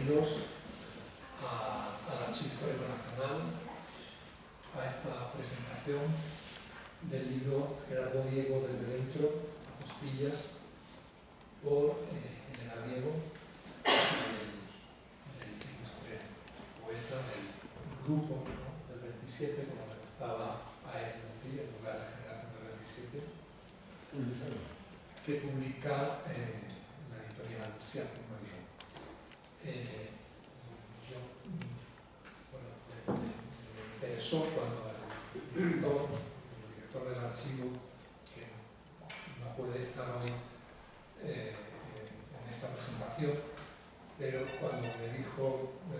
bienvenidos al Archivo Histórico Nacional, a esta presentación del libro Gerardo Diego desde dentro, a costillas, por Elena Diego, del poeta del grupo, ¿no?, del 27, como le gustaba a él decir, en lugar de la generación del 27, que publica la editorial Siapo. Muy bien. Me interesó cuando el director del archivo, que no puede estar hoy en esta presentación, pero cuando me dijo, me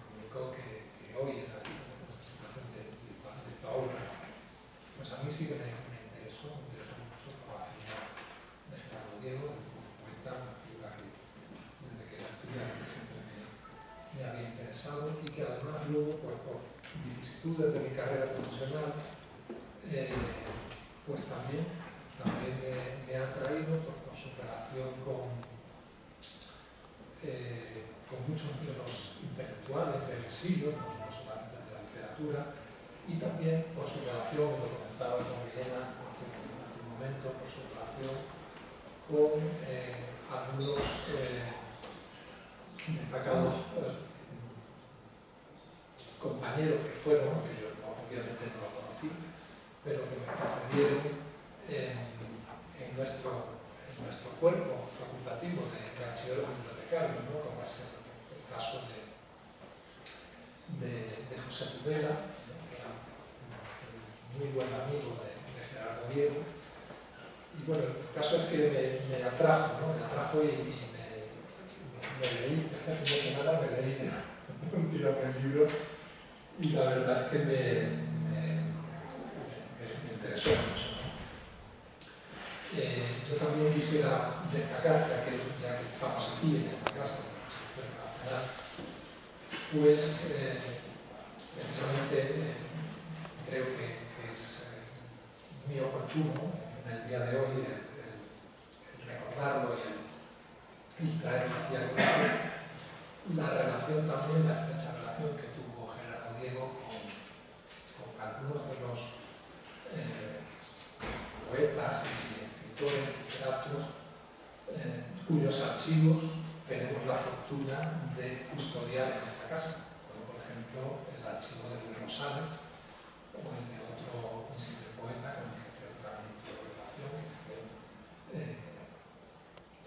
comunicó que hoy era la presentación de esta obra, pues a mí sí que me interesó mucho por la figura de Gerardo Diego, como poeta, una figura que desde que era estudiante siempre me había interesado y que además luego, pues por vicisitudes de mi carrera profesional, pues también me ha atraído por su relación con muchos de los intelectuales del siglo, no solamente de la literatura, y también por su relación, lo comentaba con Elena hace un momento, por su relación con algunos destacados compañeros que fueron, que yo obviamente no lo conocí, pero que me precedieron en nuestro cuerpo facultativo de archiveros bibliotecarios, ¿no?, como es el caso de José Tudela, ¿no?, que era un muy buen amigo de Gerardo Diego. Y bueno, el caso es que me atrajo, ¿no?, y me leí, este fin de semana me leí un tirón el libro y la verdad es que me interesó mucho, ¿no? Yo también quisiera destacar, ya que estamos aquí en esta casa de la Historia Nacional, pues precisamente creo que es muy oportuno en el día de hoy el recordarlo y traerlo aquí a colación la relación también, la estrecha relación que tuvo Gerardo Diego con algunos de los poetas y escritores, literatos, cuyos archivos tenemos la fortuna de custodiar en nuestra casa, como por ejemplo el archivo de Luis Rosales o el de otro insigne poeta con el que creo que también tuve relación, que fue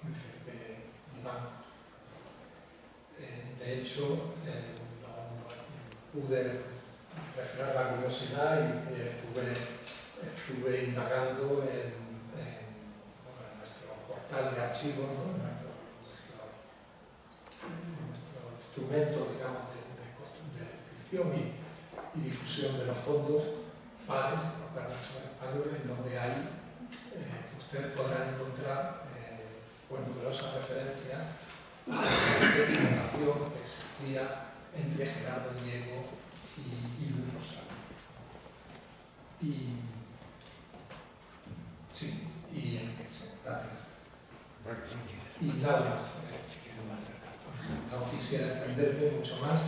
Luis Felipe Iván. De hecho, no pude refrenar la curiosidad y estuve indagando en nuestro portal de archivos, ¿no?, en nuestro instrumento, digamos, de descripción y difusión de los fondos pares, portales españoles, donde ahí ustedes podrán encontrar numerosas referencias a esa estrecha relación que existía entre Gerardo Diego y Luis Rosales. Gracias. Y nada más. No quisiera extenderme mucho más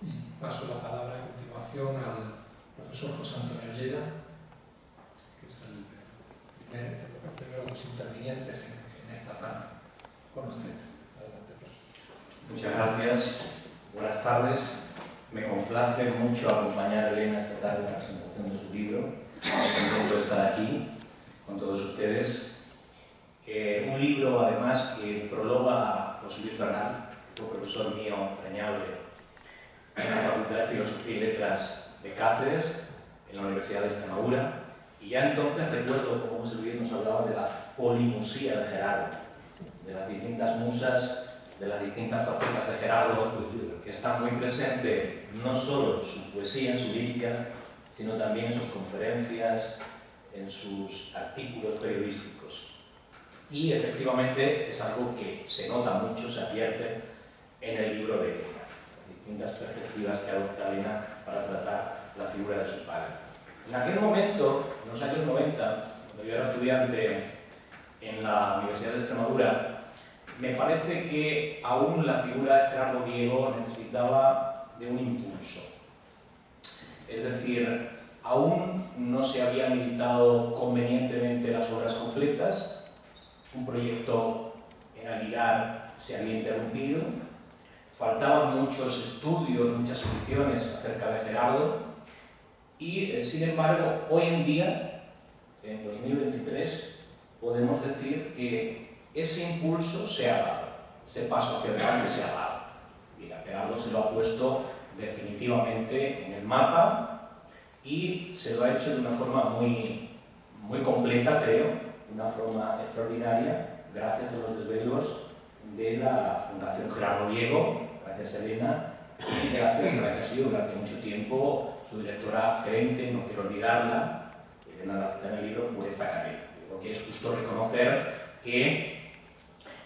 y paso la palabra a continuación al profesor José Antonio Llera, que es el primero de los intervinientes en esta tarde con ustedes. Adelante, profesor. Muchas gracias. Buenas tardes. Me complace mucho acompañar a Elena esta tarde en la presentación de su libro. Estoy contento de estar aquí con todos ustedes. Un libro, además, que prologa José Luis Bernal, fue profesor mío entrañable en la Facultad de Filosofía y Letras de Cáceres, en la Universidad de Extremadura, y ya entonces recuerdo cómo José Luis nos hablaba de la polimusía de Gerardo, de las distintas musas, de las distintas facetas de Gerardo, que está muy presente no solo en su poesía, en su lírica, sino también en sus conferencias, en sus artículos periodísticos. Y efectivamente es algo que se nota mucho, se advierte en el libro de Elena, las distintas perspectivas que adopta Elena para tratar la figura de su padre. En aquel momento, en los años 90, cuando yo era estudiante en la Universidad de Extremadura, me parece que aún la figura de Gerardo Diego necesitaba de un impulso. Es decir, aún no se habían editado convenientemente las obras completas, un proyecto en Aguilar se había interrumpido, faltaban muchos estudios, muchas ficciones acerca de Gerardo y, sin embargo, hoy en día, en 2023, podemos decir que ese impulso se ha dado, ese paso hacia adelante se ha dado. Y a Gerardo se lo ha puesto definitivamente en el mapa y se lo ha hecho de una forma muy completa, creo, de una forma extraordinaria, gracias a los desvelos de la Fundación Gerardo Diego, gracias a Elena, y gracias a la que ha sido durante mucho tiempo su directora gerente, no quiero olvidarla, Elena la cita en el libro, Pureza Canela. Creo que es justo reconocer que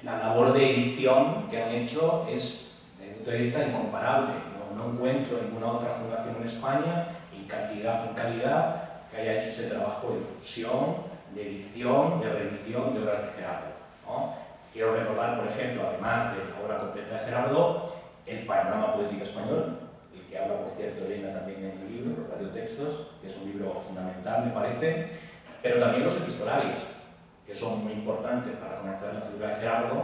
la labor de edición que han hecho es, desde mi punto de vista, incomparable. No encuentro ninguna otra fundación en España, en cantidad o en calidad, que haya hecho ese trabajo de difusión, de edición, de reedición de obras de Gerardo, ¿no? Quiero recordar, por ejemplo, además de la obra completa de Gerardo, el Panorama Poético Español, el que habla, por cierto, Elena también en el libro, los radiotextos, que es un libro fundamental, me parece, pero también los epistolarios, que son muy importantes para conocer la figura de Gerardo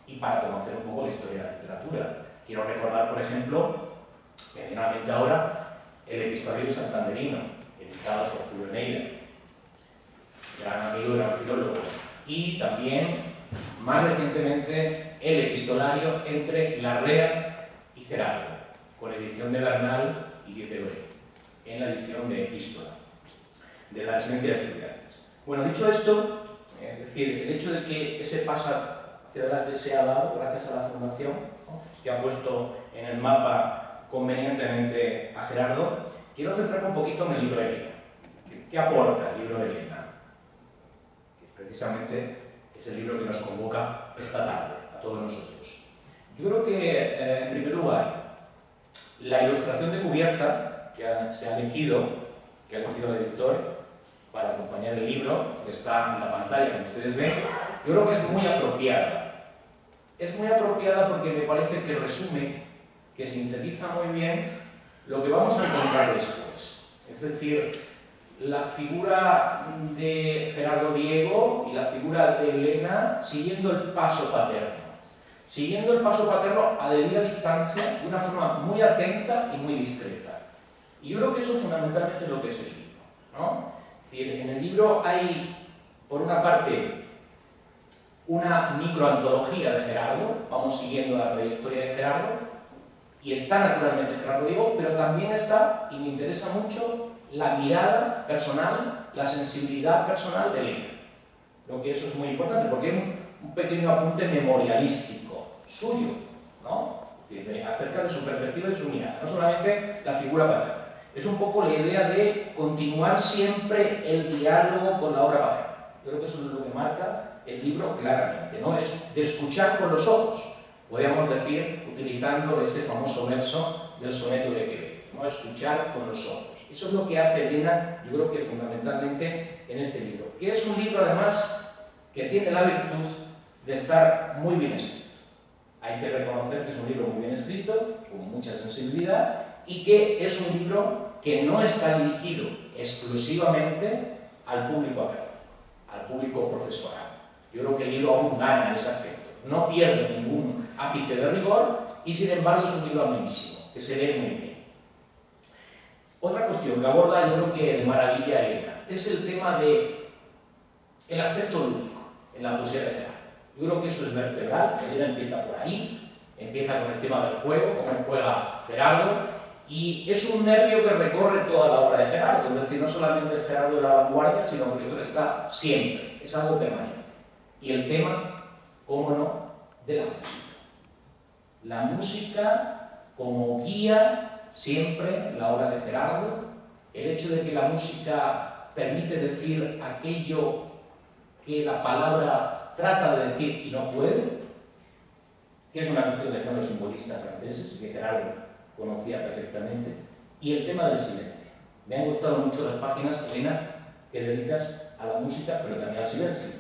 y para conocer un poco la historia de la literatura. Quiero recordar, por ejemplo, medianamente ahora, el Epistolario Santanderino, editado por Julio Neira, gran amigo, gran filólogo, y también, más recientemente, el Epistolario entre Larrea y Gerardo, con edición de Bernal y de Teoré, en la edición de Epístola, de la Residencia de Estudiantes. Bueno, dicho esto, es decir, el hecho de que ese paso hacia adelante se ha dado gracias a la Fundación, ¿no?, que ha puesto en el mapa convenientemente a Gerardo, quiero centrarme un poquito en el libro de Elena. ¿Qué aporta el libro de Elena? Que precisamente es el libro que nos convoca esta tarde, a todos nosotros. Yo creo que, en primer lugar, la ilustración de cubierta que se ha elegido, que ha elegido el editor para acompañar el libro, que está en la pantalla, como ustedes ven, yo creo que es muy apropiada. Es muy apropiada porque me parece que resume, que sintetiza muy bien lo que vamos a encontrar después. Es decir, la figura de Gerardo Diego y la figura de Elena siguiendo el paso paterno. Siguiendo el paso paterno a debida distancia, de una forma muy atenta y muy discreta. Y yo creo que eso es fundamentalmente lo que es el libro, ¿no? Es decir, en el libro hay, por una parte, una microantología de Gerardo, vamos siguiendo la trayectoria de Gerardo, y está naturalmente Gerardo Diego, pero también está, y me interesa mucho, la mirada personal, la sensibilidad personal de Elena. Creo que eso es muy importante, porque es un pequeño apunte memorialístico suyo, ¿no? Acerca de su perspectiva y su mirada, no solamente la figura paterna. Es un poco la idea de continuar siempre el diálogo con la obra paterna. Yo creo que eso es lo que marca el libro claramente, ¿no? Es de escuchar con los ojos, podríamos decir, utilizando ese famoso verso del soneto de Quevedo, ¿no? Escuchar con los ojos. Eso es lo que hace Elena, yo creo que fundamentalmente en este libro, que es un libro además que tiene la virtud de estar muy bien escrito. Hay que reconocer que es un libro muy bien escrito, con mucha sensibilidad, y que es un libro que no está dirigido exclusivamente al público académico, al público profesoral. Yo creo que el libro aún gana en ese aspecto. No pierde ningún ápice de rigor y, sin embargo, es un libro amenísimo, que se lee muy bien. Otra cuestión que aborda, yo creo que de maravilla Elena, es el tema del aspecto lúdico en la poesía de Gerardo. Yo creo que eso es vertebral. Elena empieza por ahí, empieza con el tema del juego, cómo juega Gerardo, y es un nervio que recorre toda la obra de Gerardo, es decir, no solamente el Gerardo de la vanguardia, sino que está siempre, es algo permanente. Y el tema, cómo no, de la música. La música como guía siempre en la obra de Gerardo, el hecho de que la música permite decir aquello que la palabra trata de decir y no puede, que es una cuestión de los simbolistas franceses, que Gerardo conocía perfectamente, y el tema del silencio. Me han gustado mucho las páginas, Elena, que dedicas a la música, pero también al silencio,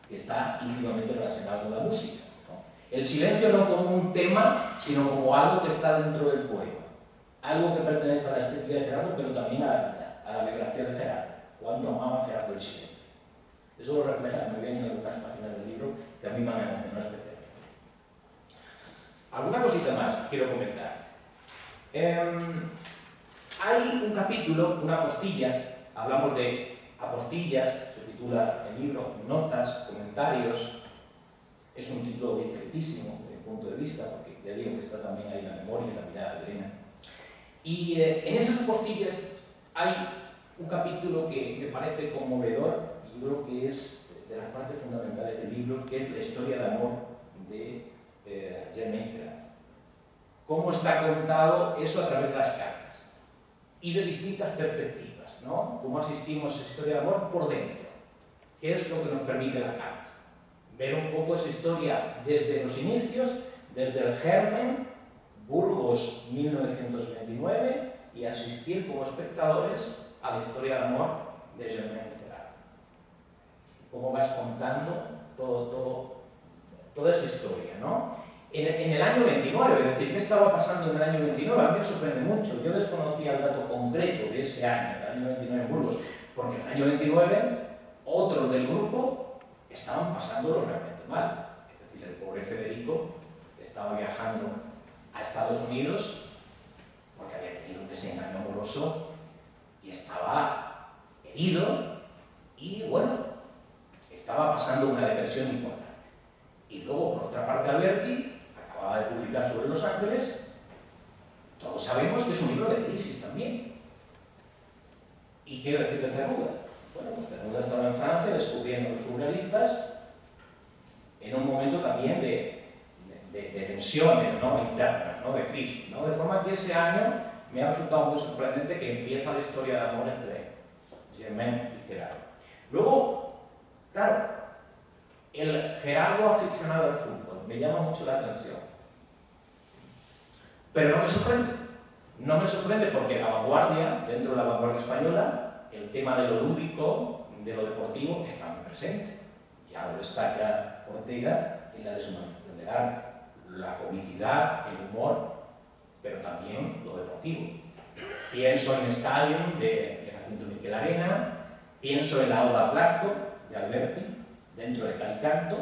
que está íntimamente relacionado con la música, ¿no? El silencio no como un tema, sino como algo que está dentro del poema. Algo que pertenece a la estética de Gerardo, pero también a la biografía de Gerardo. Cuánto amaba Gerardo el silencio. Eso lo refleja muy bien en algunas páginas del libro que a mí me han emocionado especialmente. Alguna cosita más que quiero comentar. Hay un capítulo, una apostilla, hablamos de apostillas, se titula el libro Notas, Comentarios. Es un título discretísimo desde mi punto de vista, porque ya digo que está también ahí la memoria y la mirada de Elena. Y en esas apostillas hay un capítulo que me parece conmovedor y creo que es de las partes fundamentales del libro, que es la historia de amor de Germaine Gerard. Cómo está contado eso a través de las cartas y de distintas perspectivas, ¿no? Cómo asistimos a esa historia de amor por dentro. ¿Qué es lo que nos permite la carta? Ver un poco esa historia desde los inicios, desde el germen, Burgos 1929, y asistir como espectadores a la historia de amor de Germaine Gerard. Cómo vas contando toda esa historia, ¿no? En el año 29, es decir, ¿qué estaba pasando en el año 29? A mí me sorprende mucho. Yo desconocía el dato concreto de ese año, el año 29 en Burgos, porque en el año 29 otros del grupo estaban pasándolo realmente mal. Es decir, el pobre Federico estaba viajando a Estados Unidos porque había tenido un desengaño amoroso y estaba herido y, bueno, estaba pasando una depresión importante. Y luego, por otra parte, Alberti acababa de publicar sobre Los Ángeles. Todos sabemos que es un libro de crisis también. ¿Y qué decir de Cernuda? Bueno, pues Cernuda estaba en Francia descubriendo a los surrealistas en un momento también de tensiones, ¿no?, internas, ¿no?, de crisis, ¿no? De forma que ese año me ha resultado muy sorprendente que empieza la historia de amor entre Germaine y Gerardo. Luego, claro, el Gerardo aficionado al fútbol me llama mucho la atención. Pero no me sorprende. No me sorprende porque la vanguardia, dentro de la vanguardia española, el tema de lo lúdico, de lo deportivo, está muy presente. Ya lo destaca Ortega en la deshumanización del arte. La comicidad, el humor, pero también lo deportivo. Pienso en Stadium de Jacinto Miquel Arena, pienso en la Oda Blanco de Alberti, dentro de Calicanto,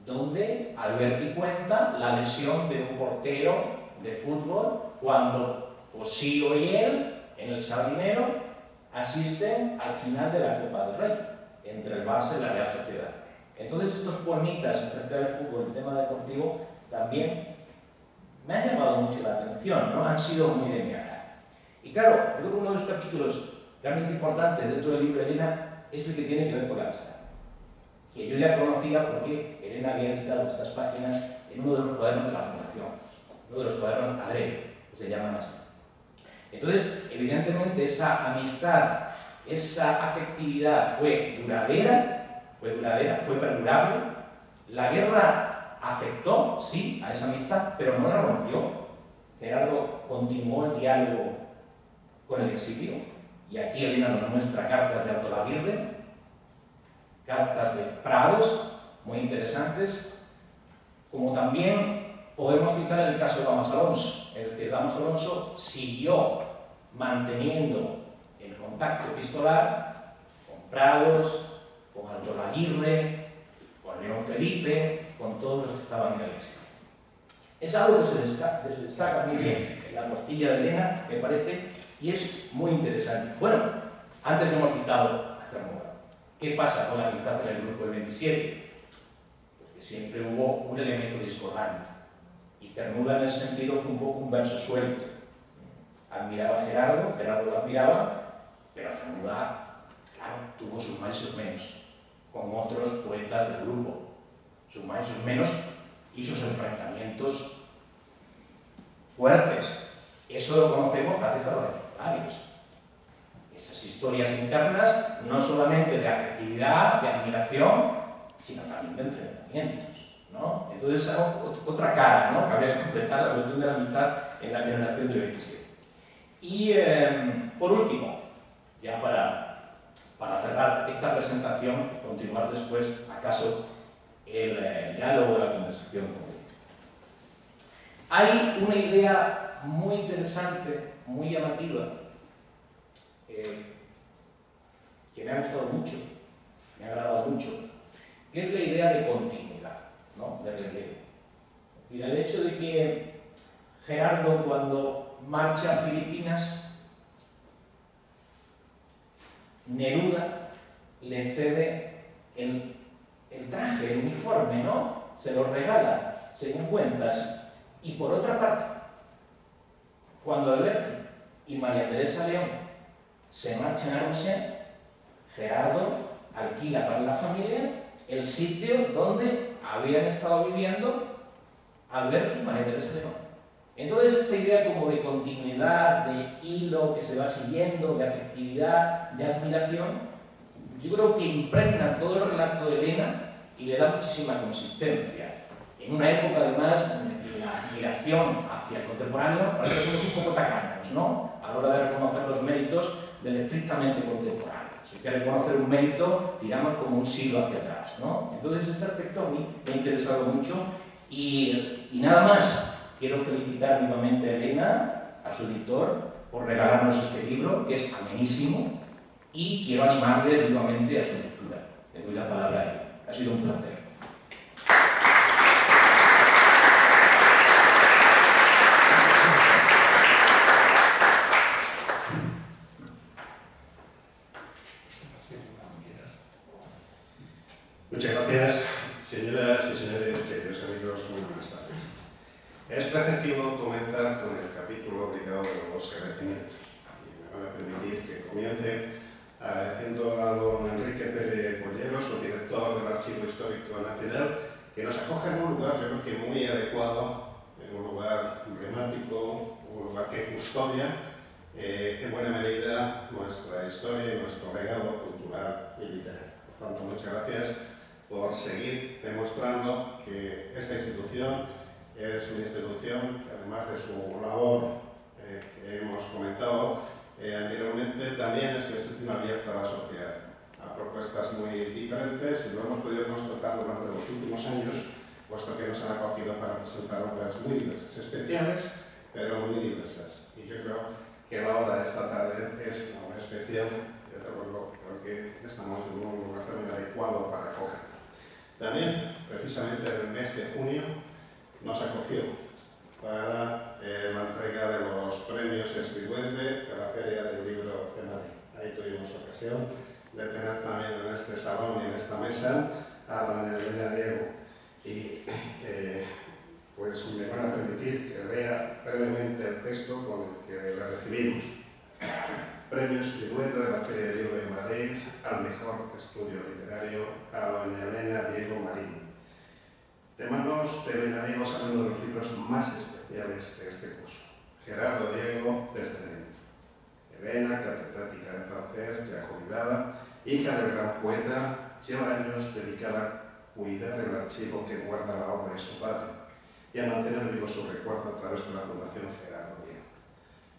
donde Alberti cuenta la lesión de un portero de fútbol cuando Osío y él, en el Sardinero, asisten al final de la Copa del Rey, entre el Barça y la Real Sociedad. Entonces estos poemitas acerca del fútbol y el tema deportivo también me han llamado mucho la atención, ¿no? Han sido muy de mi agrado. Y claro, creo que uno de los capítulos realmente importantes dentro del libro de Elena es el que tiene que ver con la amistad, que yo ya conocía porque Elena había editado estas páginas en uno de los cuadernos de la Fundación, uno de los cuadernos Adrede, que se llaman así. Entonces, evidentemente, esa amistad, esa afectividad fue duradera, fue perdurable. La guerra afectó, sí, a esa amistad, pero no la rompió. Gerardo continuó el diálogo con el exilio, y aquí Elena nos muestra cartas de Alto Laguirre, cartas de Prados, muy interesantes, como también podemos citar el caso de Damas Alonso. Es decir, Damas Alonso siguió manteniendo el contacto epistolar con Prados, con Alto Laguirre, con León Felipe, con todos los que estaban en el exilio. Es algo que se destaca muy bien en la apostilla de Elena, me parece, y es muy interesante. Bueno, antes hemos citado a Cernuda. ¿Qué pasa con la amistad en el grupo del 27? Pues que siempre hubo un elemento discordante. Y Cernuda en ese sentido fue un poco un verso suelto. Admiraba a Gerardo, Gerardo lo admiraba, pero Cernuda, claro, tuvo sus más y sus menos, con otros poetas del grupo. Sus más y sus menos y sus enfrentamientos fuertes. Eso lo conocemos gracias a los ejemplarios. Esas historias internas, no solamente de afectividad, de admiración, sino también de enfrentamientos, ¿no? Entonces, otra cara, ¿no?, que habría que completar la cuestión de la amistad en la generación del 27. Y, por último, ya para cerrar esta presentación y continuar después, acaso, el diálogo de la conversación con él. Hay una idea muy interesante, muy llamativa, que me ha gustado mucho, me ha agradado mucho, que es la idea de continuidad, ¿no? De relevo. Y el hecho de que Gerardo, cuando marcha a Filipinas, Neruda le cede el traje, el uniforme, ¿no? Se lo regala, según cuentas. Y por otra parte, cuando Alberti y María Teresa León se marchan a Rusia, Gerardo alquila para la familia el sitio donde habían estado viviendo Alberti y María Teresa León. Entonces, esta idea como de continuidad, de hilo que se va siguiendo, de afectividad, de admiración, yo creo que impregna todo el relato de Elena y le da muchísima consistencia. En una época, además, de la admiración hacia el contemporáneo, parece que somos un poco tacaños, ¿no? A la hora de reconocer los méritos del estrictamente contemporáneo. Si hay que reconocer un mérito, tiramos como un siglo hacia atrás, ¿no? Entonces, este aspecto a mí me ha interesado mucho y nada más. Quiero felicitar vivamente a Elena, a su editor, por regalarnos este libro, que es amenísimo, y quiero animarles vivamente a su lectura. Le doy la palabra a él. Ha sido un placer. Muchas gracias, señoras y señores, queridos amigos, muy buenas tardes. Es preceptivo comenzar con el capítulo obligado de los agradecimientos. Y me van a permitir que comience agradeciendo a don Enrique Pérez Bollero, su director del Archivo Histórico Nacional, que nos acoge en un lugar, yo creo que muy adecuado, en un lugar emblemático, un lugar que custodia en buena medida nuestra historia y nuestro legado cultural y literario. Por tanto, muchas gracias por seguir demostrando que esta institución es una institución que, además de su labor que hemos comentado anteriormente, también es una institución abierta a la sociedad, a propuestas muy diferentes, y lo hemos podido constatar durante los últimos años, puesto que nos han acogido para presentar obras muy diversas, especiales, pero muy diversas. Y yo creo que la hora de esta tarde es una hora especial, yo te vuelvo, porque estamos en un lugar también adecuado para acoger. También, precisamente en el mes de junio, nos acogió para la entrega de los premios Escribuende de la Feria del Libro de Madrid. Ahí tuvimos ocasión de tener también en este salón y en esta mesa a doña Elena Diego. Y pues me van a permitir que lea brevemente el texto con el que la recibimos. Premio Escribuende de la Feria del Libro de Madrid al mejor estudio literario a doña Elena Diego Marín. De manos de Elena Diego salen uno de los libros más especiales de este curso. Gerardo Diego, desde dentro. Elena, catedrática de francés, ya jubilada, hija del gran poeta, lleva años dedicada a cuidar el archivo que guarda la obra de su padre y a mantener vivo su recuerdo a través de la Fundación Gerardo Diego.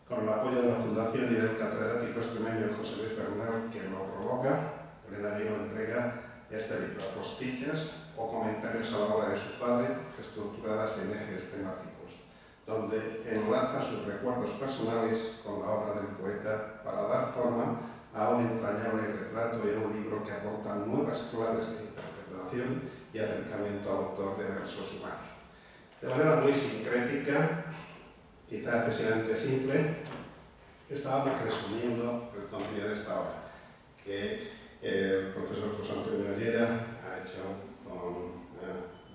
Con el apoyo de la Fundación y del catedrático extremeño José Luis Bernal, que lo provoca, Elena Diego entrega este libro, Apostillas o comentarios a la obra de su padre, estructuradas en ejes temáticos, donde enlaza sus recuerdos personales con la obra del poeta para dar forma a un entrañable retrato y a un libro que aporta nuevas claves de interpretación y acercamiento al autor de versos humanos. De manera muy sincrética, quizá excesivamente simple, estábamos resumiendo el contenido de esta obra, que el profesor José Antonio Ollera ha hecho con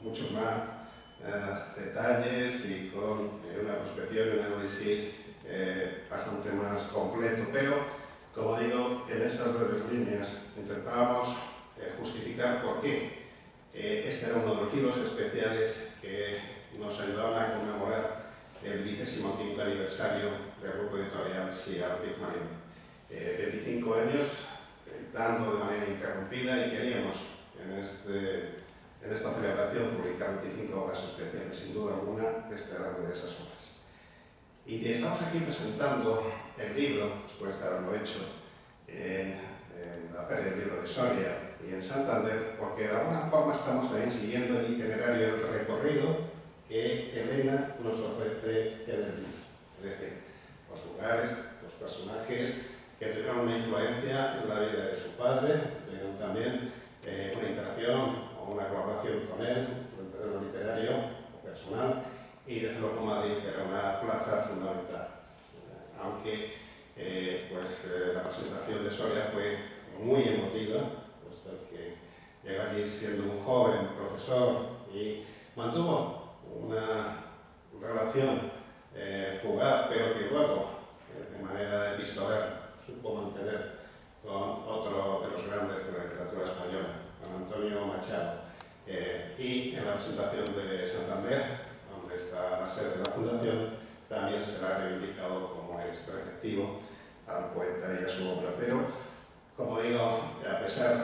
muchos más detalles y con una prospección y un análisis bastante más completo, pero, como digo, en esas breves líneas intentábamos justificar por qué este era uno de los libros especiales que nos ayudaban a conmemorar el 25º aniversario del grupo editorial Sigal Pigmarín. 25 años editando de manera interrumpida, y queríamos en esta celebración publicar 25 obras especiales. Sin duda alguna, este era una de esas obras. Y estamos aquí presentando el libro, después de haberlo hecho en la Feria del Libro de Soria y en Santander, porque de alguna forma estamos también siguiendo el itinerario del recorrido que Elena Elena nos ofrece en el libro. Es decir, los lugares, los personajes que tuvieron una influencia en la vida de su padre, tuvieron también una interacción o una colaboración con él, en el terreno literario o personal, y desde luego Madrid era una plaza fundamental. Aunque la presentación de Soria fue muy emotiva, puesto que llegó allí siendo un joven profesor y mantuvo una relación fugaz, pero que luego, de manera epistolar, supo mantener con otro de los grandes de la literatura española, con Antonio Machado. Y en la presentación de Santander, donde está la sede de la Fundación, también se le ha reivindicado como es receptivo al poeta y a su obra. Pero, como digo, a pesar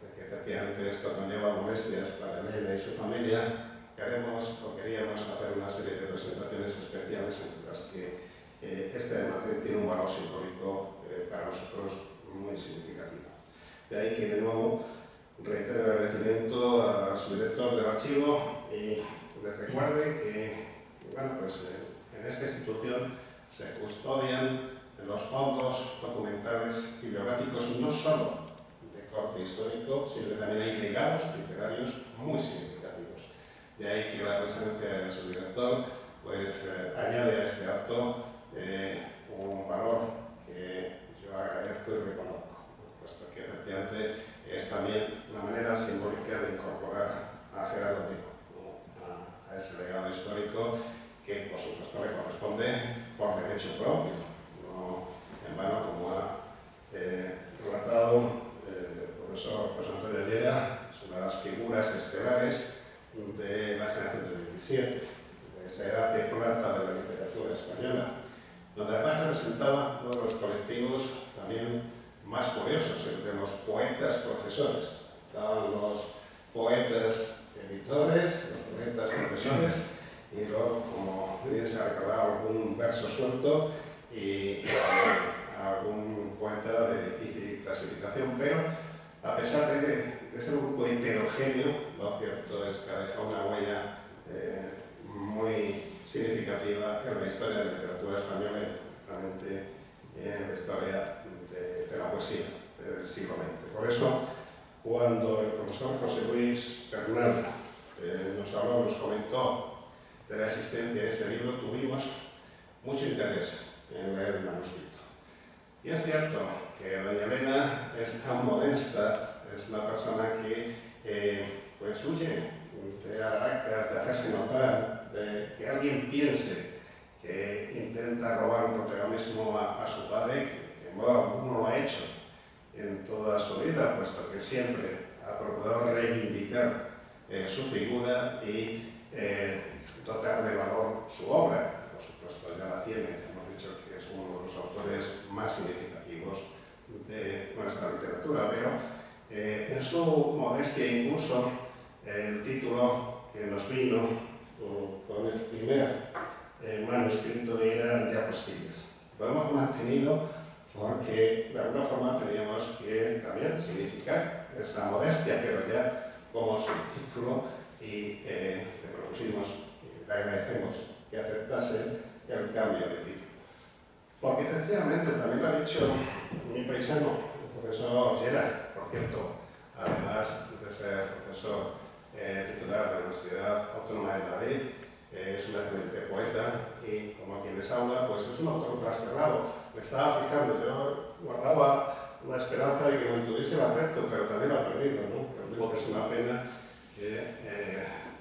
de que efectivamente esto conlleva molestias para Elena y su familia, queríamos hacer una serie de presentaciones especiales en las que este de Madrid tiene un valor simbólico para nosotros muy significativo. De ahí que de nuevo reitero el agradecimiento a su director del archivo y les recuerde que en esta institución se custodian los fondos documentales bibliográficos no solo de corte histórico, sino que también hay legados literarios muy significativos. De ahí que la presencia de su director añade a este acto un valor que yo agradezco y reconozco, puesto que efectivamente es también una manera simbólica de incorporar a Gerardo Diego a ese legado histórico que por supuesto le corresponde por derecho propio, no en vano, como ha relatado el profesor José Antonio Llera, es una de las figuras estelares de la generación del 27, de esa edad de plata de la literatura española, donde además representaba uno de los colectivos también más curiosos, el de los poetas profesores. Estaban los poetas editores, los poetas profesores, y luego, como bien se ha recordado, algún verso suelto y algún poeta de difícil clasificación, pero a pesar de ser un grupo heterogéneo, lo cierto es que ha dejado una huella muy significativa en la historia de la literatura española y concretamente en la historia de la poesía del siglo XX. Por eso, cuando el profesor José Luis Bernal nos comentó de la existencia de este libro, tuvimos mucho interés en leer el manuscrito. Y es cierto que doña Elena es tan modesta, es una persona que huye de alharacas, de hacerse notar, de que alguien piense que intenta robar un protagonismo a su padre, que en modo alguno lo ha hecho en toda su vida, puesto que siempre ha procurado reivindicar su figura y dotar de valor su obra. Por supuesto, ya la tiene, hemos dicho que es uno de los autores más significativos de nuestra literatura, pero en su modestia incluso el título que nos vino con el primer manuscrito era de apostillas. Lo hemos mantenido porque de alguna forma teníamos que también significar esa modestia, pero ya como subtítulo, y le propusimos, le agradecemos que aceptase el cambio de título. Porque efectivamente, también lo ha dicho mi paisano, el profesor Llera, por cierto, además de ser profesor titular de la Universidad Autónoma de Madrid, es un excelente poeta y, como quien les habla, pues es un autor trastornado. Me estaba fijando, yo guardaba la esperanza de que mantuviese el afecto, pero también lo ha perdido, ¿no? Realmente es una pena que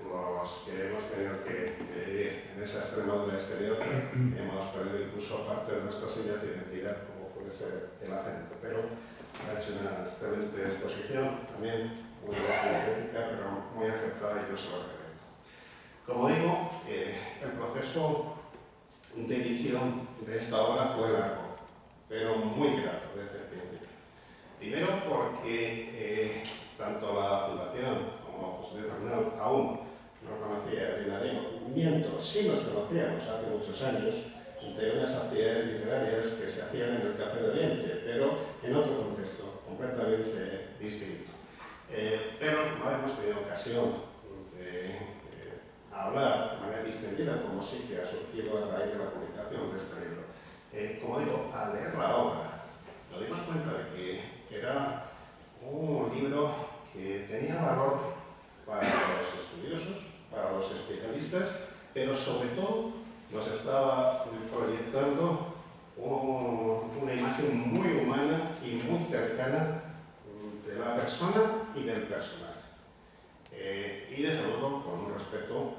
los que hemos tenido que vivir en esa Extremadura exterior hemos perdido incluso parte de nuestras señas de identidad, como puede ser el acento. Pero ha hecho una excelente exposición, también muy sintética, pero muy acertada, y yo se lo agradezco. Como digo, el proceso de edición de esta obra fue largo, pero muy grato desde el principio. Primero porque tanto la Fundación como José Bernal aún no conocía a Elena Diego, mientras sí nos conocíamos hace muchos años de unas actividades literarias que se hacían en el Café de Oriente, pero en otro contexto completamente distinto. Pero no hemos tenido ocasión de hablar de manera distendida como sí que ha surgido a raíz de la publicación de este libro. Como digo, al leer la obra nos dimos cuenta de que era un libro que tenía valor para los estudiosos, para los especialistas, pero sobre todo nos estaba proyectando una imagen muy humana y muy cercana de la persona y del personaje. Y desde luego con un respeto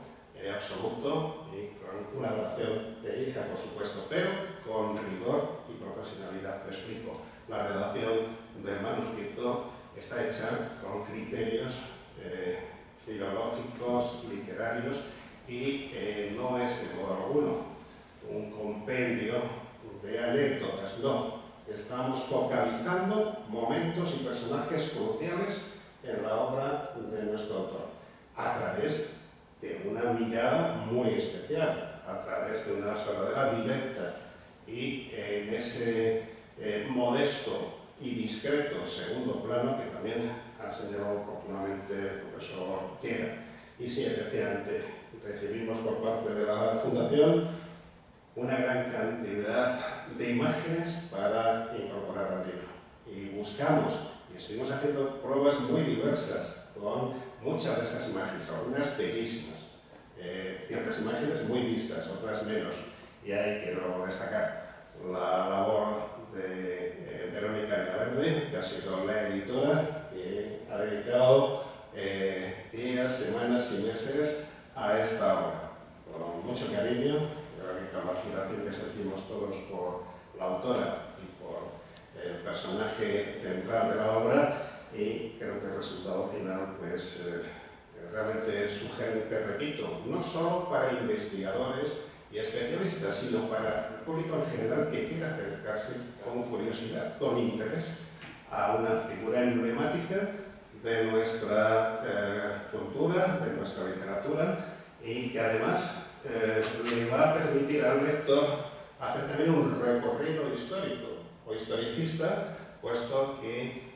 absoluto y con una adoración de hija, por supuesto, pero con rigor y profesionalidad. Me explico. La redacción del manuscrito está hecha con criterios filológicos, literarios, y no es de modo alguno un compendio de anécdotas, no. Estamos focalizando momentos y personajes cruciales en la obra de nuestro autor, a través de una mirada muy especial, a través de una sordera directa, y en ese modesto y discreto segundo plano que también ha señalado oportunamente el profesor Quiera. Y sí, efectivamente, recibimos por parte de la Fundación una gran cantidad de imágenes para incorporar al libro. Y buscamos, y estuvimos haciendo pruebas muy diversas con muchas de esas imágenes, algunas bellísimas, ciertas imágenes muy vistas, otras menos, y hay que luego destacar la labor de Verónica Villaverde, que ha sido la editora, que ha dedicado días, semanas y meses a esta obra, con mucho cariño, con la admiración que sentimos todos por la autora y por el personaje central de la obra, y creo que el resultado final pues, realmente es sugerente, repito, no solo para investigadores y especialistas, sino para el público en general que quiera acercarse con curiosidad, con interés, a una figura emblemática de nuestra cultura, de nuestra literatura, y que además le va a permitir al lector hacer también un recorrido histórico o historicista, puesto que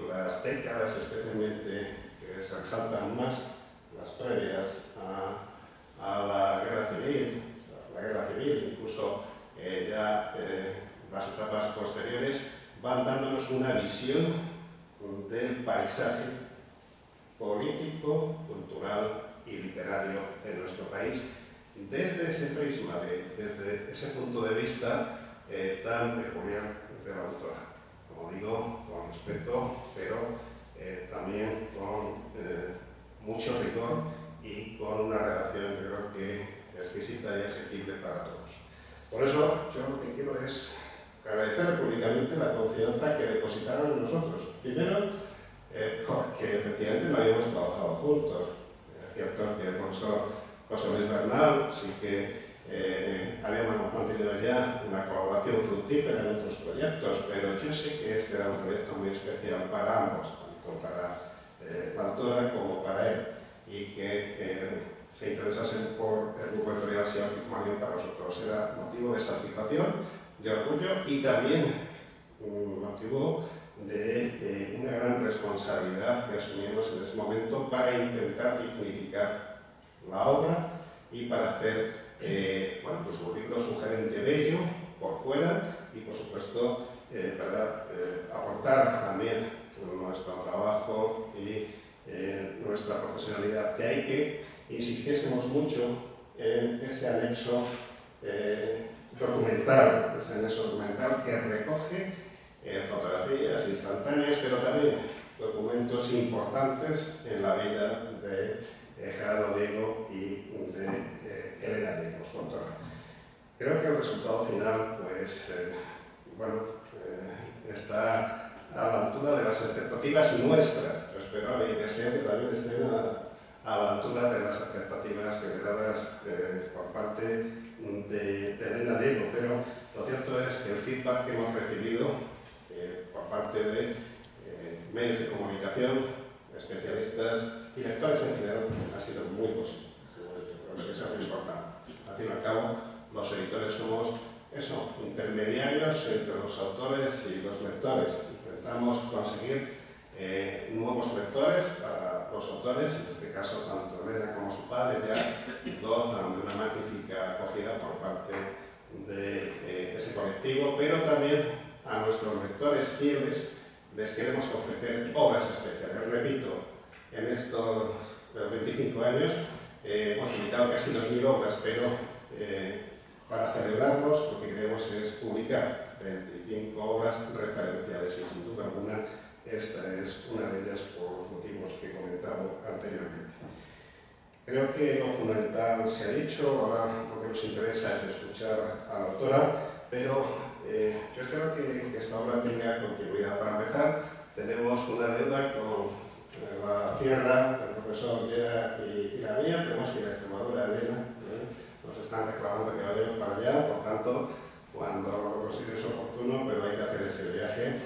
las décadas especialmente que se resaltan más, las previas a la guerra civil, incluso ya las etapas posteriores, van dándonos una visión del paisaje político, cultural y literario de nuestro país, desde ese prisma, desde ese punto de vista tan peculiar de la autora. Como digo, con respeto, pero también con mucho rigor y con una redacción que creo que exquisita y asequible para todos. Por eso, yo lo que quiero es agradecer públicamente la confianza que depositaron en nosotros. Primero, porque efectivamente no habíamos trabajado juntos. Es cierto que el profesor José Luis Bernal sí que habíamos mantenido ya una colaboración fructífera en otros proyectos, pero yo sé que este era un proyecto muy especial para ambos, tanto para la autora como para él, y que se interesasen por el grupo editorial Seatic Marine para nosotros era motivo de satisfacción, de orgullo y también motivo de una gran responsabilidad que asumimos en ese momento para intentar dignificar la obra y para hacer bueno, pues un libro sugerente bello por fuera y por supuesto aportar también nuestro trabajo y nuestra profesionalidad, que hay que insistiésemos mucho en ese anexo documental, que recoge fotografías instantáneas, pero también documentos importantes en la vida de Gerardo Diego y de Elena Diego, su autora. Creo que el resultado final, pues, está a la altura de las expectativas nuestras. Yo espero y deseo que también estén a la altura de las expectativas generadas por parte de Elena Diego, pero lo cierto es que el feedback que hemos recibido por parte de medios de comunicación, especialistas y lectores en general ha sido muy positivo. Creo que eso es muy importante. Al fin y al cabo, los editores somos eso, intermediarios entre los autores y los lectores. Intentamos conseguir nuevos lectores para los autores, en este caso tanto Elena como su padre ya gozan de una magnífica acogida por parte de ese colectivo, pero también a nuestros lectores fieles les queremos ofrecer obras especiales. Repito, en estos 25 años hemos publicado casi 2.000 obras, pero para celebrarlos lo que queremos es publicar 25 obras referenciales y sin duda alguna esta es una de ellas por los motivos que he comentado anteriormente. Creo que lo fundamental se ha dicho, ahora lo que nos interesa es escuchar a la autora, pero yo espero que esta obra tenga continuidad. Para empezar, tenemos una deuda con la tierra del profesor Llera y la mía, tenemos que ir a Extremadura, Elena, nos están reclamando que vayamos para allá, por tanto, cuando lo consideres oportuno, pero hay que hacer ese viaje.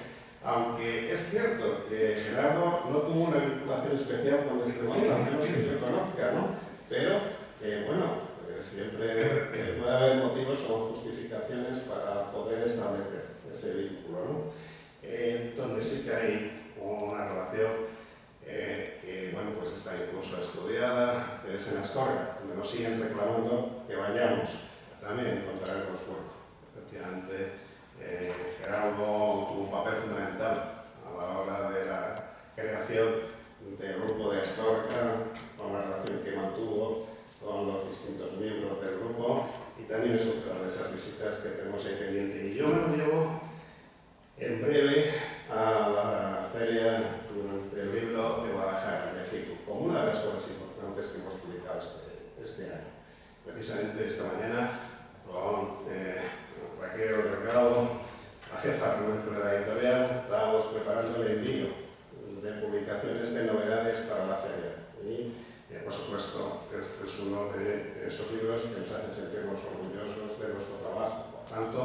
Aunque es cierto que Gerardo no tuvo una vinculación especial con Extremadura, al menos que yo conozca, ¿no? Pero, bueno, siempre puede haber motivos o justificaciones para poder establecer ese vínculo, ¿no? Donde sí que hay una relación que, bueno, pues está incluso estudiada, es en Astorga, donde nos siguen reclamando que vayamos. También encontraremos hueco. Efectivamente, Gerardo tuvo un papel fundamental a la hora de la creación del grupo de Astorga, con la relación que mantuvo con los distintos miembros del grupo, y también es otra de esas visitas que tenemos ahí pendiente. Y yo me lo llevo en breve a la Feria del Libro de Guadalajara, México, como una de las obras importantes que hemos publicado este año. Precisamente esta mañana, con Raquel Delgado, la jefa realmente de la editorial, estábamos preparando el envío de publicaciones de novedades para la feria. Y, por supuesto, este es uno de esos libros que nos hacen sentirnos orgullosos de nuestro trabajo. Por tanto,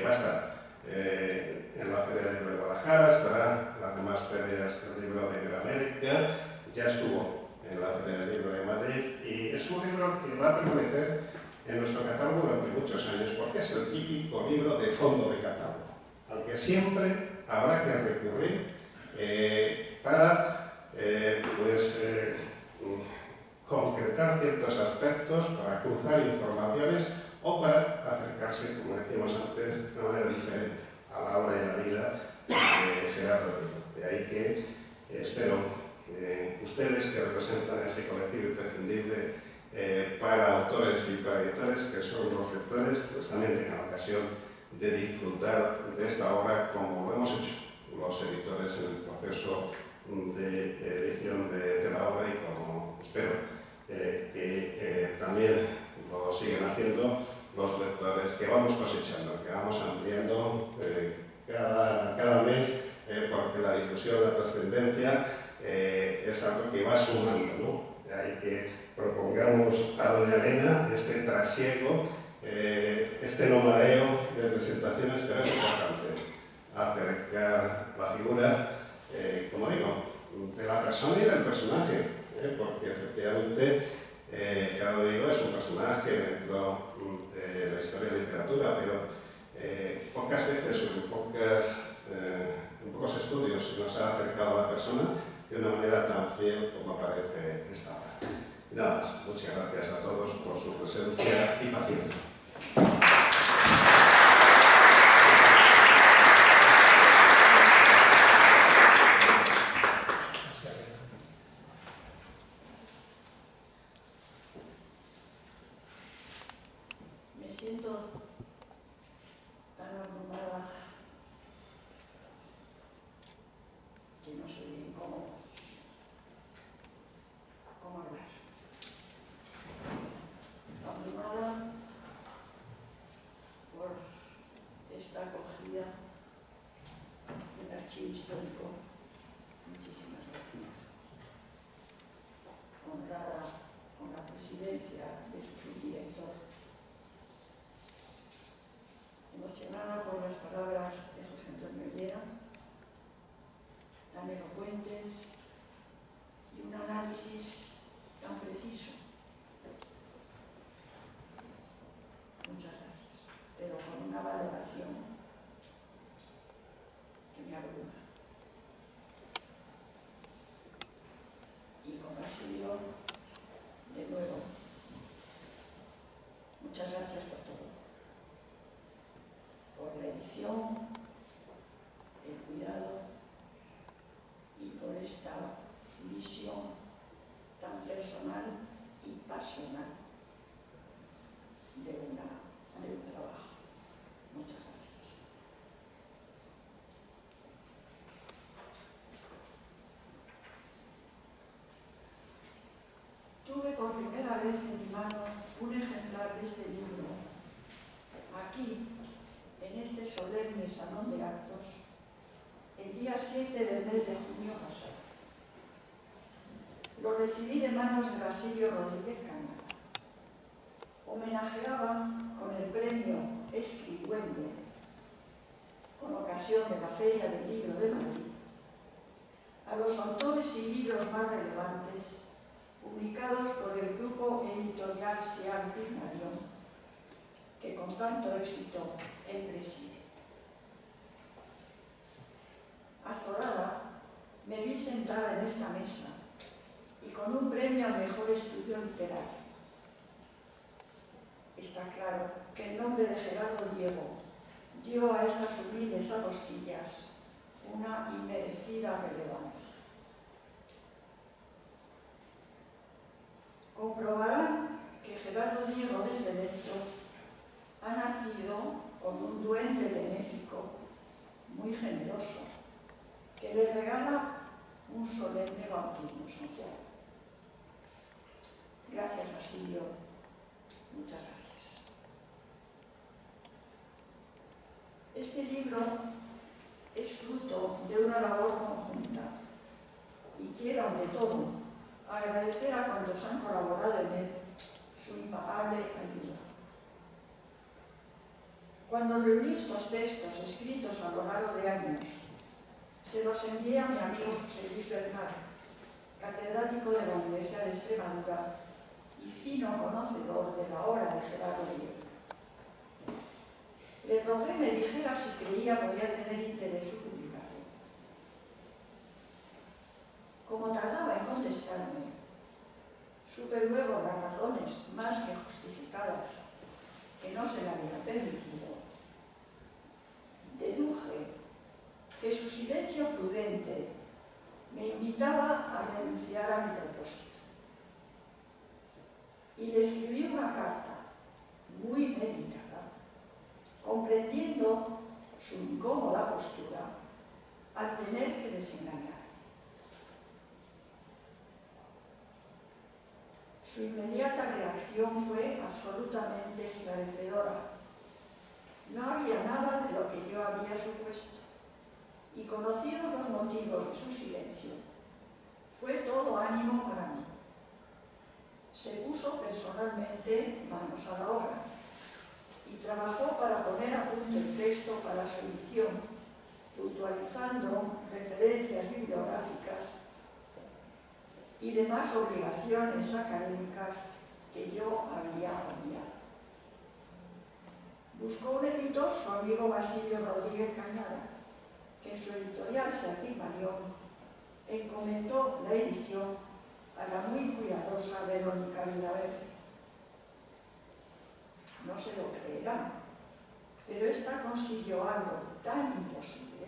va a estar en la Feria del Libro de Guadalajara, estará en las demás ferias del libro de Iberoamérica, ya estuvo en la Feria del Libro de Madrid, y es un libro que va a permanecer en nuestro catálogo durante muchos años, porque es el típico libro de fondo de catálogo, al que siempre habrá que recurrir para concretar ciertos aspectos, para cruzar informaciones o para acercarse, como decíamos antes, de una manera diferente a la obra y la vida de Gerardo. De ahí que espero que ustedes, que representan ese colectivo imprescindible para autores y para editores, que son los lectores, pues también tengan ocasión de disfrutar de esta obra como lo hemos hecho los editores en el proceso de edición de la obra, y como espero que también lo siguen haciendo los lectores que vamos cosechando, que vamos ampliando cada mes, porque la difusión, la trascendencia es algo que va sumando, ¿no? De ahí que propongamos a doña Elena este trasiego, este nomadeo de presentaciones, pero es importante acercar la figura, como digo, de la persona y del personaje, porque efectivamente Gerardo Diego es un personaje dentro de la historia de la literatura, pero pocas veces o en pocos estudios se nos ha acercado a la persona de una manera tan fiel como aparece esta obra. Nada más, muchas gracias a todos por su presencia y paciencia. Me siento tan abrumada que no sé bien cómo hablar. Abrumada por esta acogida del Archivo Histórico. Muchísimas gracias. Honrada con la presidencia de su subdirector. Emocionada por las palabras de José Antonio Llera, tan elocuentes, y un análisis tan preciso. Muchas gracias, pero con una valoración que me abruma. pasional de un trabajo. Muchas gracias. Tuve por primera vez en mi mano un ejemplar de este libro, aquí, en este solemne salón de actos, el día 7 del mes de junio pasado. Lo recibí de manos de Basilio Rodríguez Cañada. Homenajeaba con el premio Escribuende, con ocasión de la Feria del Libro de Madrid, a los autores y libros más relevantes publicados por el grupo editorial Sean Pigmalión, que con tanto éxito él preside. Azorada, me vi sentada en esta mesa y con un premio al mejor estudio literario. Está claro que el nombre de Gerardo Diego dio a estas humildes apostillas una inmerecida relevancia. Comprobarán que Gerardo Diego desde dentro ha nacido con un duende benéfico muy generoso que le regala un solemne bautismo social. Gracias, Basilio. Muchas gracias. Este libro es fruto de una labor conjunta y quiero, ante todo, agradecer a cuantos han colaborado en él su impagable ayuda. Cuando reuní estos textos escritos a lo largo de años, se los envié a mi amigo José Luis Bernal, catedrático de la Universidad de Extremadura y fino conocedor de la obra de Gerardo Diego. Le rogué me dijera si creía podía tener interés su publicación. Como tardaba en contestarme, supe luego las razones más que justificadas que no se le había permitido. Deduje que su silencio prudente me invitaba a renunciar a mi propósito. Y le escribí una carta muy meditada, comprendiendo su incómoda postura al tener que desengañar. Su inmediata reacción fue absolutamente esclarecedora. No había nada de lo que yo había supuesto, y conocidos los motivos de su silencio, fue todo ánimo para mí. Se puso personalmente manos a la obra y trabajó para poner a punto el texto para su edición, puntualizando referencias bibliográficas y demás obligaciones académicas que yo había obviado. Buscó un editor, su amigo Basilio Rodríguez Cañada, que en su editorial Sean Pigmalión encomendó la edición a la muy cuidadosa Verónica Villaverde. No se lo creerán, pero ésta consiguió algo tan imposible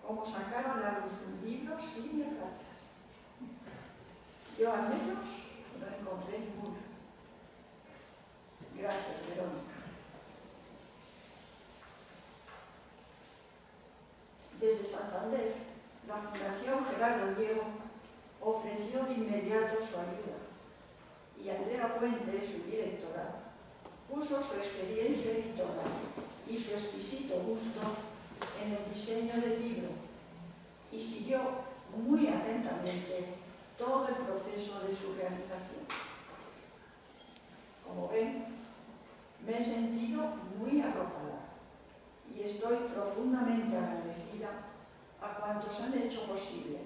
como sacar a la luz un libro sin erratas. Yo al menos no encontré ninguna. Gracias, Verónica. Desde Santander, la Fundación Gerardo Diego ofreció de inmediato su ayuda y Andrea Puente, su directora, puso su experiencia editorial y su exquisito gusto en el diseño del libro y siguió muy atentamente todo el proceso de su realización. Como ven, me he sentido muy arropada y estoy profundamente agradecida a cuantos han hecho posible,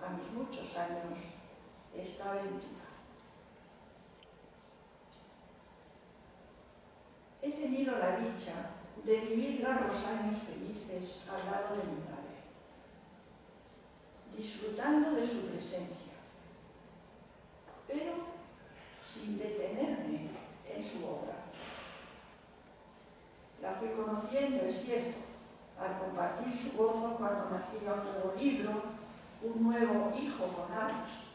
a mis muchos años, esta aventura. He tenido la dicha de vivir largos años felices al lado de mi padre, disfrutando de su presencia, pero sin detenerme en su obra. La fui conociendo, es cierto, al compartir su gozo cuando nacía un nuevo libro, un nuevo hijo con alas.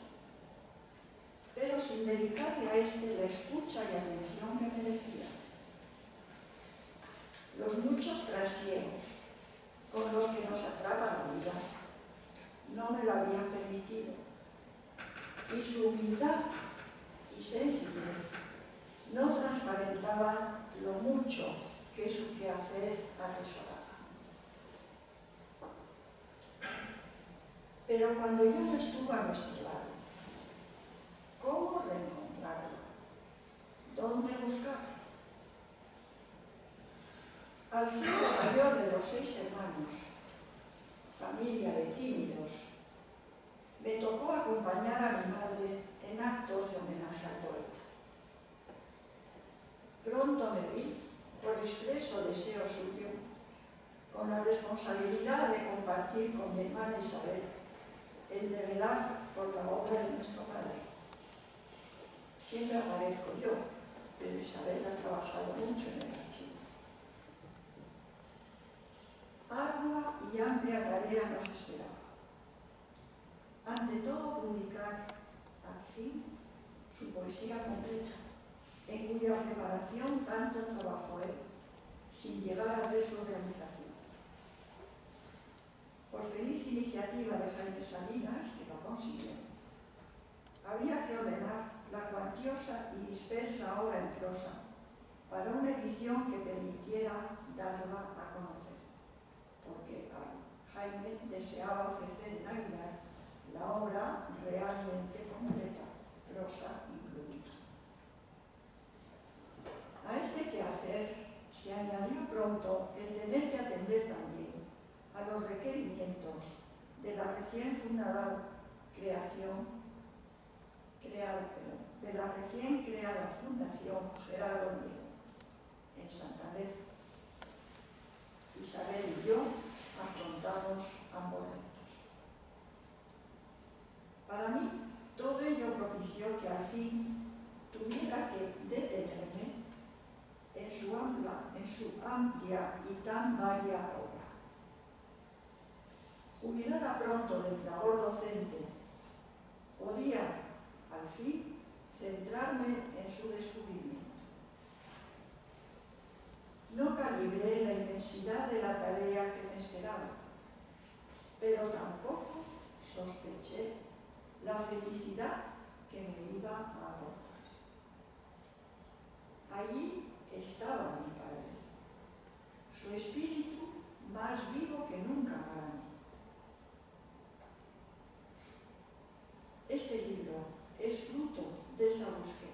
pero sin dedicarle a este la escucha y atención que merecía. Los muchos trasiegos con los que nos atrapa la vida no me lo habían permitido, y su humildad y sencillez no transparentaban lo mucho que su quehacer atesoraba. Pero cuando ya no estuvo a nuestro lado, ¿cómo reencontrarlo? ¿Dónde buscarlo? Al ser el mayor de los 6 hermanos, familia de tímidos, me tocó acompañar a mi madre en actos de homenaje al poeta. Pronto me vi, por expreso deseo suyo, con la responsabilidad de compartir con mi hermana Isabel el de velar por la obra de nuestro padre. Siempre aparezco yo, pero Isabel ha trabajado mucho en el archivo. Ardua y amplia tarea nos esperaba. Ante todo, publicar, al fin, su poesía completa, en cuya preparación tanto trabajó él, sin llegar a ver su realización. Por feliz iniciativa de Jaime Salinas, que lo consiguió, había que ordenar la cuantiosa y dispersa obra en prosa para una edición que permitiera darla a conocer, porque Jaime deseaba ofrecer en Aguilar la obra realmente completa, prosa incluida. A este quehacer se añadió pronto el tener que atender también a los requerimientos de la recién creada Fundación Gerardo Diego, en Santander. Isabel y yo afrontamos ambos retos. Para mí, todo ello propició que al fin tuviera que detenerme en su amplia y tan varia obra. Jubilada pronto de mi labor docente, podía, al fin, centrarme en su descubrimiento. No calibré la inmensidad de la tarea que me esperaba, pero tampoco sospeché la felicidad que me iba a aportar. Allí estaba mi padre, su espíritu más vivo que nunca para mí. Este libro es fruto de esa búsqueda.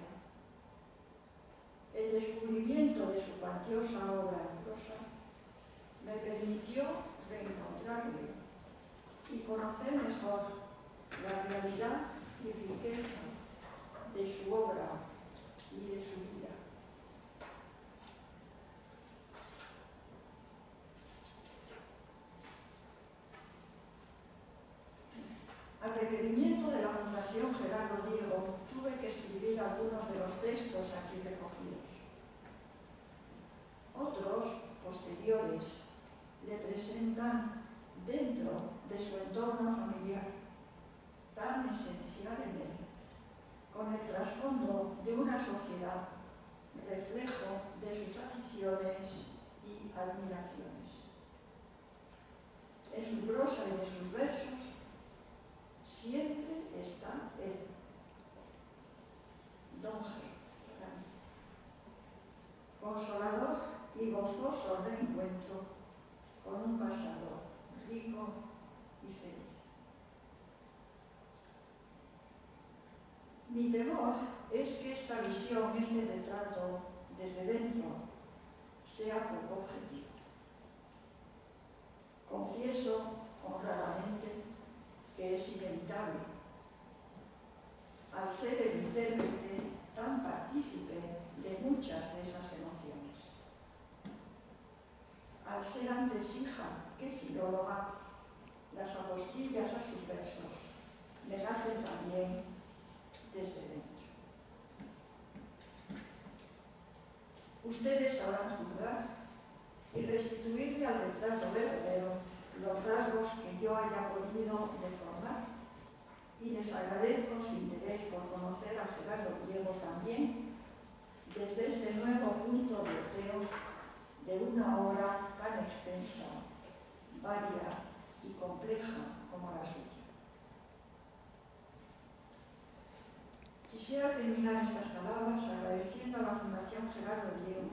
El descubrimiento de su cuantiosa obra en prosa me permitió reencontrarle y conocer mejor la realidad y riqueza de su obra y de su vida. Al requerimiento de la Fundación Gerardo Diego, tuve que escribir algunos de los textos aquí recogidos. Otros, posteriores, le presentan dentro de su entorno familiar, tan esencial en él, con el trasfondo de una sociedad, reflejo de sus aficiones y admiraciones. En su prosa y de sus versos siempre está él, Don G, para mí. Consolador y gozoso reencuentro con un pasado rico y feliz. Mi temor es que esta visión, este retrato desde dentro, sea poco objetivo. Confieso honradamente que es inevitable, al ser el intérprete tan partícipe de muchas de esas emociones. Al ser antes hija que filóloga, las apostillas a sus versos me nacen también desde dentro. Ustedes sabrán juzgar y restituirle al retrato verdadero los rasgos que yo haya podido deformar y les agradezco su interés por conocer a Gerardo Diego también desde este nuevo punto de oteo de una obra tan extensa, varia y compleja como la suya. Quisiera terminar estas palabras agradeciendo a la Fundación Gerardo Diego,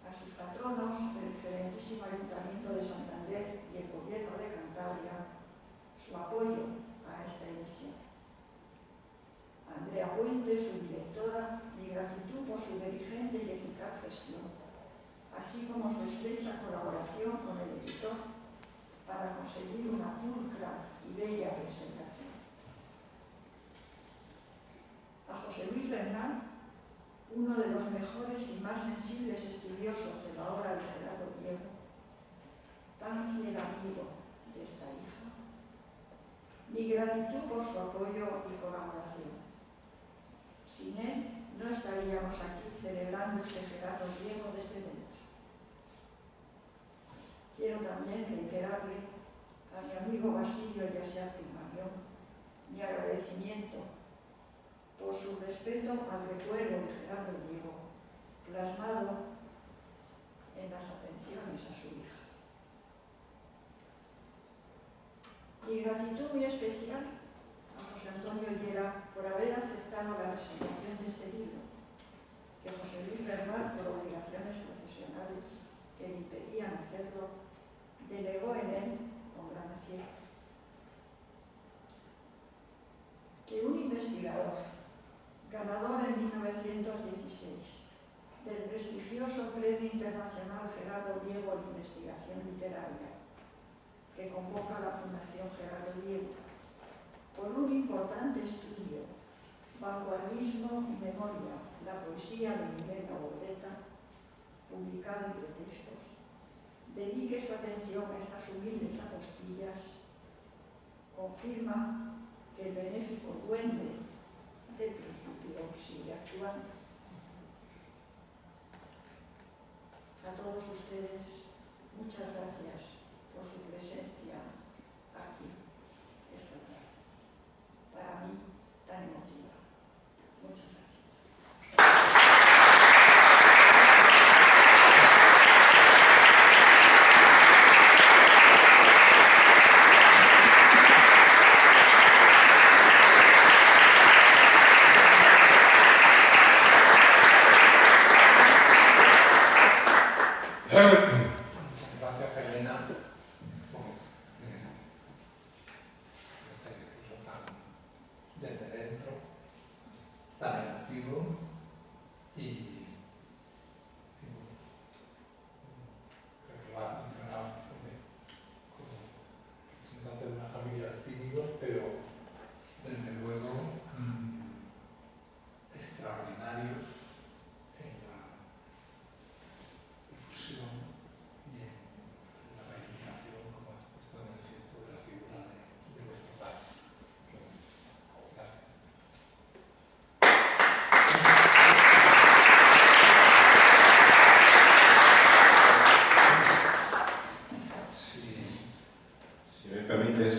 a sus patronos, el excelentísimo Ayuntamiento de Santander y el Gobierno de Cantabria, su apoyo a esta edición. A Andrea Puente, su directora, mi gratitud por su diligente y eficaz gestión, así como su estrecha colaboración con el editor para conseguir una pulcra y bella presentación. A José Luis Bernal, uno de los mejores y más sensibles estudiosos de la obra de Gerardo Diego, tan fiel amigo de esta hija, mi gratitud por su apoyo y colaboración. Sin él no estaríamos aquí celebrando este Gerardo Diego desde dentro. Quiero también reiterarle a mi amigo Basilio Yasia Primario mi agradecimiento por su respeto al recuerdo de Gerardo Diego, plasmado en las atenciones a su hija. Mi gratitud muy especial a José Antonio Llera por haber aceptado la presentación de este libro, que José Luis Bernal, por obligaciones profesionales que le impedían hacerlo, delegó en él con gran acierto. Que un investigador, ganador en 1916 del prestigioso Premio Internacional Gerardo Diego de Investigación Literaria, que convoca la Fundación Gerardo Diego, por un importante estudio, Vanguardismo y Memoria, la poesía de Miguel Gaborreta, publicado en Pretextos, dedique su atención a estas humildes apostillas, confirma que el benéfico duende del principio sigue actuando. A todos ustedes, muchas gracias por su presencia aquí esta tarde. Para mí, tan emotiva. Muchas gracias. Gracias, Elena, por este discurso tan desde dentro, tan emotivo y creo que lo ha mencionado como representante de una familia de tímidos, pero desde luego extraordinarios en la difusión y en la reivindicación, como ha puesto de manifiesto, de la figura de vuestro padre. Gracias. Si me permites,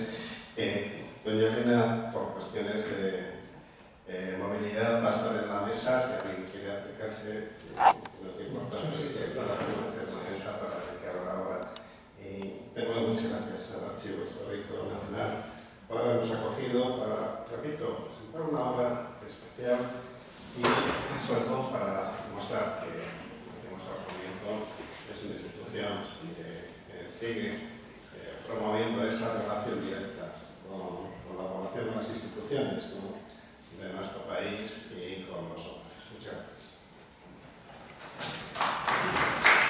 doña Elena, por cuestiones de movilidad, va a estar en la mesa. Si alguien quiere acercarse, no te importa, que pueda permanecer en la mesa para dedicar la hora. Y de nuevo, muchas gracias al Archivo Histórico Nacional por habernos acogido para, repito, presentar una obra especial y sobre todo para mostrar que, como decimos al comienzo, es una institución que sigue promoviendo esa relación directa con la población de las instituciones, como